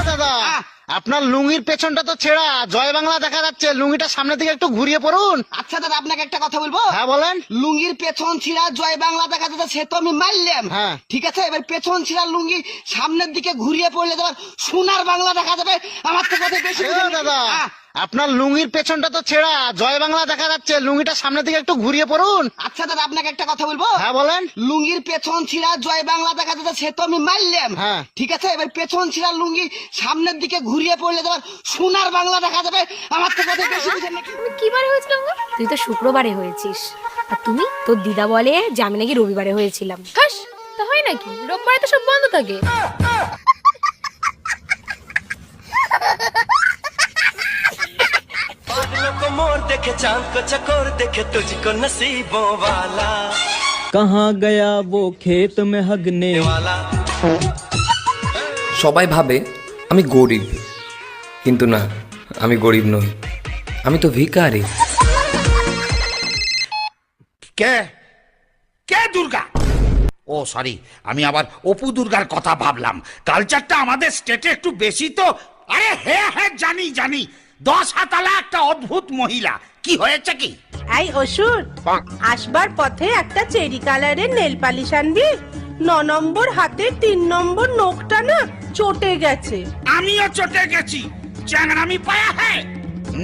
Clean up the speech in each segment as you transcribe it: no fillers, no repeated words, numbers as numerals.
দাদা, আপনার লুঙ্গির পেছনটা তো ছেঁড়া, জয় বাংলা দেখা যাচ্ছে, লুঙ্গিটা সামনের দিকে একটু ঘুরিয়ে পড়ুন। আচ্ছা দাদা, আপনাকে একটা কথা বলবো। হ্যাঁ বলেন। লুঙ্গির পেছন ছিঁড়া জয় বাংলা দেখা যাচ্ছে, সে তো আমি মারলাম। হ্যাঁ। ঠিক আছে, এবার পেছন ছিঁড়া লুঙ্গি সামনের দিকে ঘুরিয়ে পড়লে তোমার সোনার বাংলা দেখা যাবে। আমার তো কথা বেশি বুঝেন নাকি? দাদা, হ্যাঁ। আপনার লুঙ্গির পেছনটা তো ছেঁড়া, জয় বাংলা দেখা যাচ্ছে, লুঙ্গিটা সামনের দিকে একটু ঘুরিয়ে পড়ুন। আচ্ছা দাদা, আপনাকে একটা কথা বলবো। হ্যাঁ বলেন। লুঙ্গির পেছন ছিঁড়া জয় বাংলা দেখা যাচ্ছে, সে তো আমি মারলাম। হ্যাঁ। ঠিক আছে, এবার পেছন ছিঁড়া লুঙ্গি সামনের দিকে ঘুরিয়ে পড়লে তোমার সোনার বাংলা দেখা যাবে। আমার তো কথা বেশি বুঝেন নাকি? তুমি কি বারে হয়েছিলাম গো? তুই তো শুক্রবারে হয়েছিস, আর তুমি তোর দিদা বলে যে আমি নাকি রবিবারে হয়েছিলাম। হাস, তা হয় নাকি? রোববারে তো সব বন্ধ থাকে। को मोर देखे चांद को चकोर देखे तुझको नसीबों वाला कहाँ गया वो खेत में हगने वाला। সবাই ভাবে আমি গরিব, কিন্তু না, আমি গরিব নই, আমি তো ভিখারি। কে কে দুর্গা? ও সরি, আমি আবার অপু দুর্গার কথা ভাবলাম। কালচারটা আমাদের স্টেটে একটু বেশি তো। আরে হ্যাঁ হ্যাঁ, জানি জানি, 10 হাতালা একটা অদ্ভুত মহিলা। কি হয়েছে কি? এই অসুর, আসবার পথে একটা চেরি কালারের নেল পালিশ আনবি। 9 নম্বর হাতে 3 নম্বর নখটা না চটে গেছে। আমিও চটে গেছি, চ্যাংড়ামি পায়া হ্যাঁ।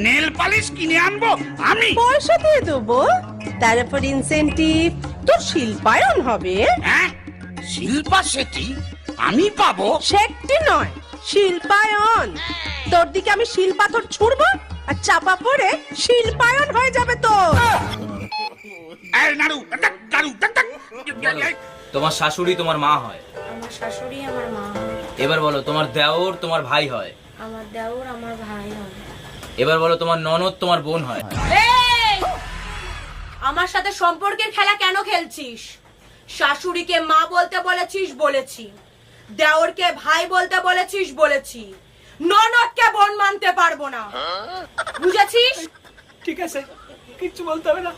নেল পালিশ কিনে আনবো আমি? পয়সা দিয়ে দেবো, তারপর ইনসেন্টিভ তোর শিল্পায়ন হবে। হ্যাঁ, শিল্পা শেঠি আমি পাবো? সেটি নয়, শিল্পায়ন। তোর দিকে আমি শিল পাথর ছুড়বো, আর চাপা পড়ে শিল্পায়ন হয়ে যাবে তোর। এই নাড়ু, টাক, নাড়ু, টাক, টাক। তোমার শাশুড়ি তোমার মা হয়। আমার শাশুড়ি আমার মা হয়। এবার বলো তোমার দেওর তোমার ভাই হয়। আমার দেওর আমার ভাই হয়। এবার বলো তোমার ননদ তোমার বোন হয়। এই, আমার সাথে সম্পর্কের খেলা কেন খেলছিস? শাশুড়িকে মা বলতে বলেছিস, বলেছি। দেওরকে ভাই বলতে বলেছিস, বলেছি। ননদকে বোন মানতে পারবো না, বুঝেছিস? ঠিক আছে, কিচ্ছু বলতে হবে না।